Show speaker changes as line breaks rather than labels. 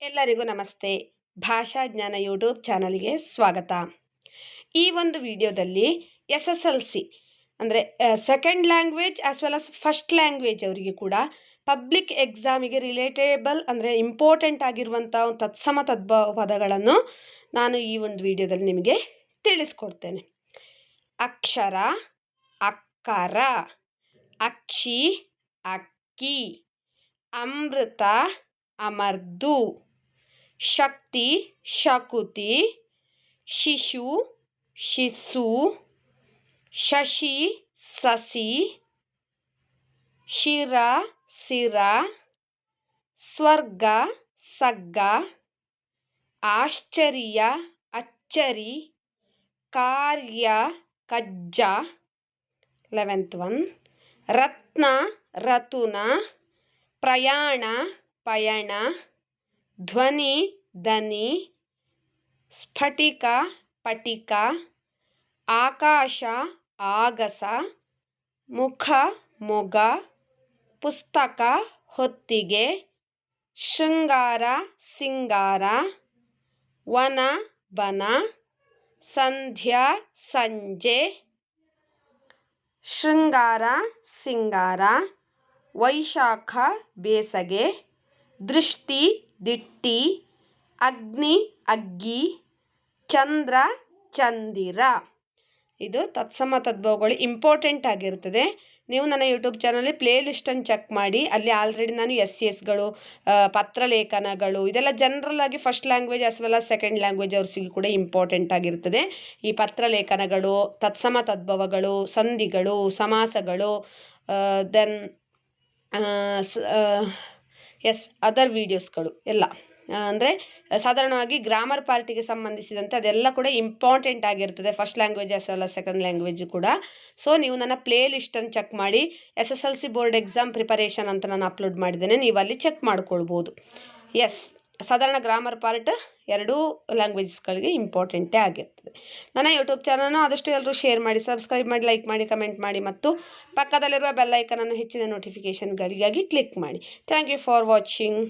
ಎಲ್ಲರಿಗೂ ನಮಸ್ತೆ. ಭಾಷಾ ಜ್ಞಾನ ಯೂಟ್ಯೂಬ್ ಚಾನಲ್ಗೆ ಸ್ವಾಗತ. ಈ ಒಂದು ವಿಡಿಯೋದಲ್ಲಿ SSLC ಅಂದರೆ second language as well as first language ಅವರಿಗೆ ಕೂಡ ಪಬ್ಲಿಕ್ ಎಕ್ಸಾಮಿಗೆ ರಿಲೇಟೇಬಲ್ ಅಂದರೆ ಇಂಪಾರ್ಟೆಂಟ್ ಆಗಿರುವಂಥ ಒಂದು ತತ್ಸಮ ತದ್ಭವ ಪದಗಳನ್ನು ನಾನು ಈ ಒಂದು ವಿಡಿಯೋದಲ್ಲಿ ನಿಮಗೆ ತಿಳಿಸ್ಕೊಡ್ತೇನೆ. ಅಕ್ಷರ, ಅಕ್ಕರ, ಅಕ್ಷಿ, ಅಕ್ಕಿ, ಅಮೃತ, ಅಮರ್ದು, ಶಕ್ತಿ, ಶಕುತಿ, ಶಿಶು, ಶಿಶು, ಶಶಿ, ಸಸಿ, ಶಿರ, ಸಿರ, ಸ್ವರ್ಗ, ಸಗ್ಗ, ಆಶ್ಚರ್ಯ, ಅಚ್ಚರಿ, ಕಾರ್ಯ, ಕಜ್ಜ, 11th one, ರತ್ನ, ರತುನ, ಪ್ರಯಾಣ, ಪಯಣ, ಧ್ವನಿ, ದನಿ, ಸ್ಫಟಿಕ, ಪಟಿಕ, ಆಕಾಶ, ಆಗಸ, ಮುಖ, ಮೊಗ, ಪುಸ್ತಕ, ಹೊತ್ತಿಗೆ, ಶೃಂಗಾರ, ಸಿಂಗಾರ, ವನ, ಬನ, ಸಂಧ್ಯಾ, ಸಂಜೆ, ಶೃಂಗಾರ, ಸಿಂಗಾರ, ವೈಶಾಖ, ಬೇಸಗೆ, ದೃಷ್ಟಿ, ದಿಟ್ಟಿ, ಅಗ್ನಿ, ಅಗ್ಗಿ, ಚಂದ್ರ, ಚಂದಿರ. ಇದು ತತ್ಸಮ ತದ್ಭವಗಳು ಇಂಪಾರ್ಟೆಂಟ್ ಆಗಿರ್ತದೆ. ನೀವು ನನ್ನ ಯೂಟ್ಯೂಬ್ ಚಾನಲ್ಲಿ ಪ್ಲೇ ಲಿಸ್ಟನ್ನು ಚೆಕ್ ಮಾಡಿ. ಅಲ್ಲಿ ಆಲ್ರೆಡಿ ನಾನು SCSಗಳು, ಪತ್ರಲೇಖನಗಳು ಇದೆಲ್ಲ ಜನರಲ್ ಆಗಿ first language as well as second language ಅವ್ರಿಗೂ ಕೂಡ ಇಂಪಾರ್ಟೆಂಟ್ ಆಗಿರ್ತದೆ. ಈ ಪತ್ರಲೇಖನಗಳು, ತತ್ಸಮ ತದ್ಭವಗಳು, ಸಂಧಿಗಳು, ಸಮಾಸಗಳು, ದೆನ್ ಅದರ್ ವೀಡಿಯೋಸ್ಗಳು ಎಲ್ಲ ಅಂದರೆ ಸಾಧಾರಣವಾಗಿ ಗ್ರಾಮರ್ ಪಾರ್ಟಿಗೆ ಸಂಬಂಧಿಸಿದಂತೆ ಅದೆಲ್ಲ ಕೂಡ ಇಂಪಾರ್ಟೆಂಟ್ ಆಗಿರ್ತದೆ first language as well as second language ಕೂಡ. ಸೊ ನೀವು ನನ್ನ ಪ್ಲೇ ಲಿಸ್ಟನ್ನು ಚೆಕ್ ಮಾಡಿ. SSLC ಬೋರ್ಡ್ ಎಕ್ಸಾಮ್ ಪ್ರಿಪರೇಷನ್ ಅಂತ ನಾನು ಅಪ್ಲೋಡ್ ಮಾಡಿದ್ದೇನೆ, ನೀವು ಅಲ್ಲಿ ಚೆಕ್ ಮಾಡ್ಕೊಳ್ಬೋದು. ಸಾಧಾರಣ ಗ್ರಾಮರ್ ಪಾರ್ಟ್ ಎರಡೂ ಲ್ಯಾಂಗ್ವೇಜಸ್ಗಳಿಗೆ ಇಂಪಾರ್ಟೆಂಟೇ ಆಗಿರ್ತದೆ. ನನ್ನ ಯೂಟ್ಯೂಬ್ ಚಾನಲ್ನ ಆದಷ್ಟು ಎಲ್ಲರೂ ಶೇರ್ ಮಾಡಿ, ಸಬ್ಸ್ಕ್ರೈಬ್ ಮಾಡಿ, ಲೈಕ್ ಮಾಡಿ, ಕಮೆಂಟ್ ಮಾಡಿ ಮತ್ತು ಪಕ್ಕದಲ್ಲಿರುವ ಬೆಲ್ ಐಕನನ್ನು ಹೆಚ್ಚಿನ ನೋಟಿಫಿಕೇಷನ್ಗಳಿಗಾಗಿ ಕ್ಲಿಕ್ ಮಾಡಿ. Thank you for watching.